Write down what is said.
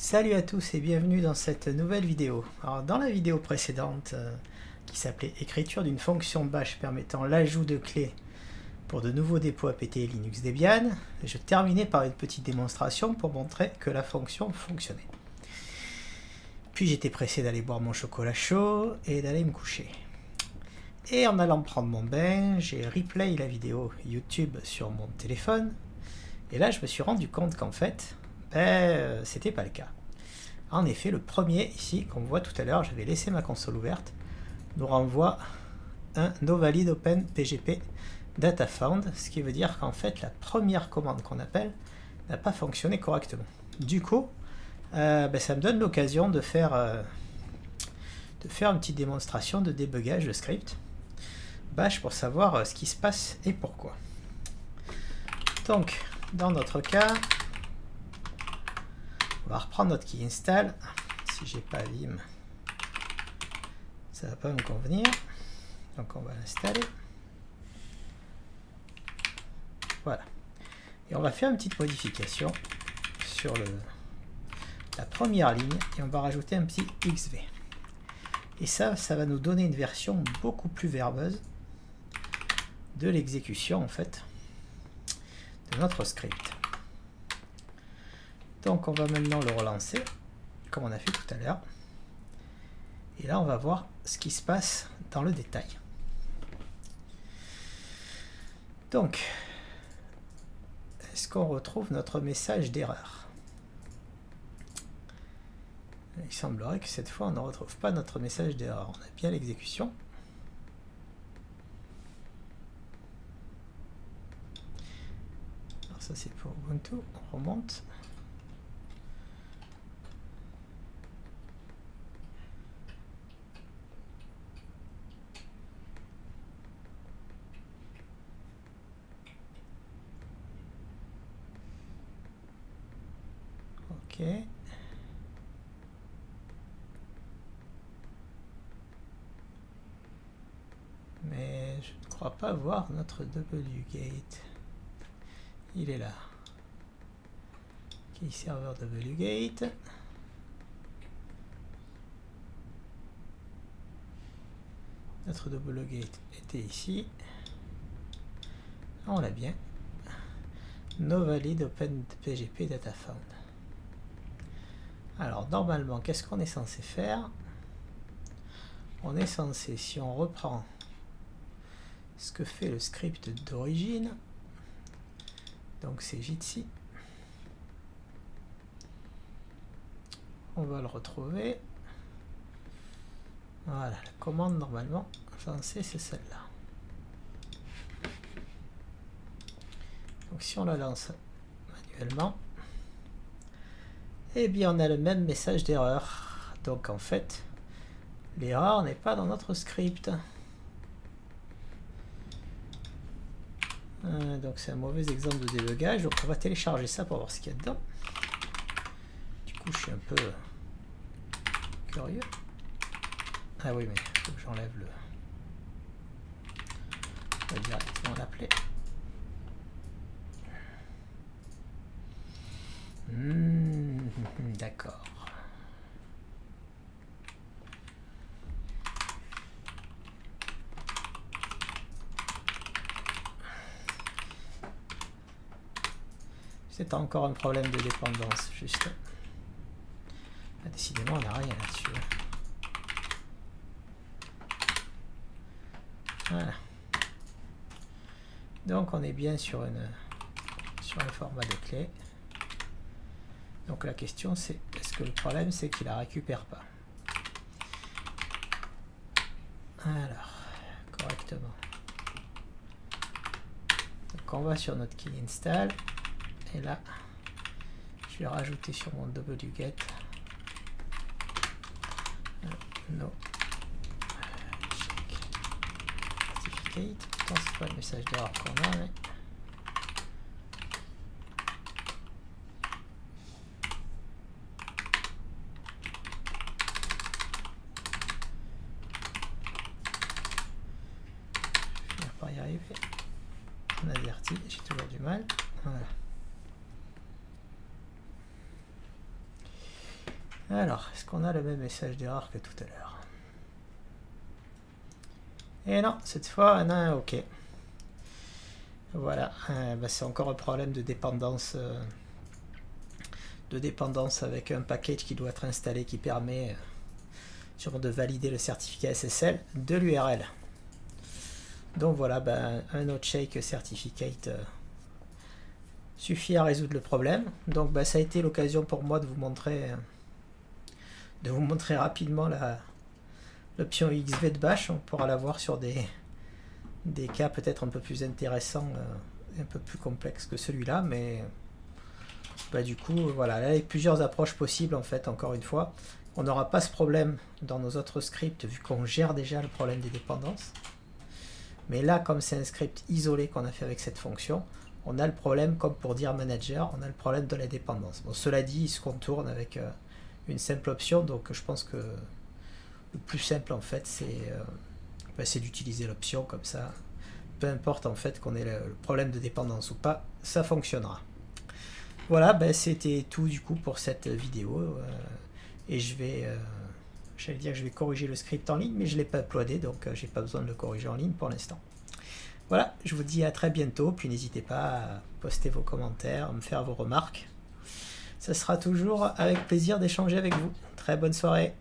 Salut à tous et bienvenue dans cette nouvelle vidéo. Alors dans la vidéo précédente qui s'appelait écriture d'une fonction bash permettant l'ajout de clés pour de nouveaux dépôts apt Linux Debian, je terminais par une petite démonstration pour montrer que la fonction fonctionnait. Puis j'étais pressé d'aller boire mon chocolat chaud et d'aller me coucher. Et en allant prendre mon bain, j'ai replay la vidéo YouTube sur mon téléphone et là je me suis rendu compte qu'en fait c'était pas le cas. En effet, le premier ici qu'on voit tout à l'heure, j'avais laissé ma console ouverte, nous renvoie un novalid open pgp data found, ce qui veut dire qu'en fait la première commande qu'on appelle n'a pas fonctionné correctement. Du coup, ça me donne l'occasion de faire une petite démonstration de débugage de script bash pour savoir ce qui se passe et pourquoi. Donc, dans notre cas, on va reprendre notre key install. Si j'ai pas Vim, ça va pas me convenir. Donc on va l'installer. Voilà. Et on va faire une petite modification sur la première ligne et on va rajouter un petit XV. Et ça va nous donner une version beaucoup plus verbeuse de l'exécution en fait de notre script. Donc on va maintenant le relancer, comme on a fait tout à l'heure. Et là on va voir ce qui se passe dans le détail. Donc, est-ce qu'on retrouve notre message d'erreur? Il semblerait que cette fois on ne retrouve pas notre message d'erreur. On a bien l'exécution. Alors ça c'est pour Ubuntu, on remonte. Ok. Mais je ne crois pas voir notre wget. Il est là. Key server wget. Notre wget était ici. On l'a bien. Novalid open pgp data found. Alors normalement, qu'est-ce qu'on est censé faire? On est censé, si on reprend ce que fait le script d'origine, donc c'est Jitsi, on va le retrouver. Voilà, la commande normalement censée c'est celle-là. Donc si on la lance manuellement, eh bien on a le même message d'erreur. Donc en fait, l'erreur n'est pas dans notre script. Donc c'est un mauvais exemple de débugage. Donc on va télécharger ça pour voir ce qu'il y a dedans. Du coup je suis un peu curieux. Ah oui, mais il faut que j'enlève on va directement l'appeler. D'accord. C'est encore un problème de dépendance, juste. Ah, décidément, on n'a rien là-dessus. Voilà. Donc, on est bien sur un format de clé. Donc, la question, c'est est-ce que le problème, c'est qu'il la récupère pas? Alors, correctement. Donc, on va sur notre key install. Et là, je vais rajouter sur mon wget no check certificate. Pourtant, c'est pas le message d'erreur qu'on a, mais je vais finir par y arriver. On avertit, j'ai toujours du mal. Voilà. Alors, est-ce qu'on a le même message d'erreur que tout à l'heure? Et non, cette fois, on a un OK. Voilà, c'est encore un problème de dépendance avec un package qui doit être installé qui permet sûrement de valider le certificat SSL de l'URL. Donc voilà, un node-shake certificate suffit à résoudre le problème. Donc ça a été l'occasion pour moi de vous montrer rapidement l'option XV de bash. On pourra la voir sur des cas peut-être un peu plus intéressants, un peu plus complexes que celui-là, mais du coup voilà, là il y a plusieurs approches possibles en fait. Encore une fois, on n'aura pas ce problème dans nos autres scripts vu qu'on gère déjà le problème des dépendances, mais là comme c'est un script isolé qu'on a fait avec cette fonction, on a le problème, comme pour dire manager, on a le problème de la dépendance. Bon, cela dit, il se contourne avec une simple option, donc je pense que le plus simple en fait c'est d'utiliser l'option, comme ça peu importe en fait qu'on ait le problème de dépendance ou pas, ça fonctionnera. Voilà, c'était tout du coup pour cette vidéo, et j'allais dire que je vais corriger le script en ligne, mais je ne l'ai pas uploadé, donc j'ai pas besoin de le corriger en ligne pour l'instant. Voilà, je vous dis à très bientôt, puis n'hésitez pas à poster vos commentaires, à me faire vos remarques. Ça sera toujours avec plaisir d'échanger avec vous. Très bonne soirée.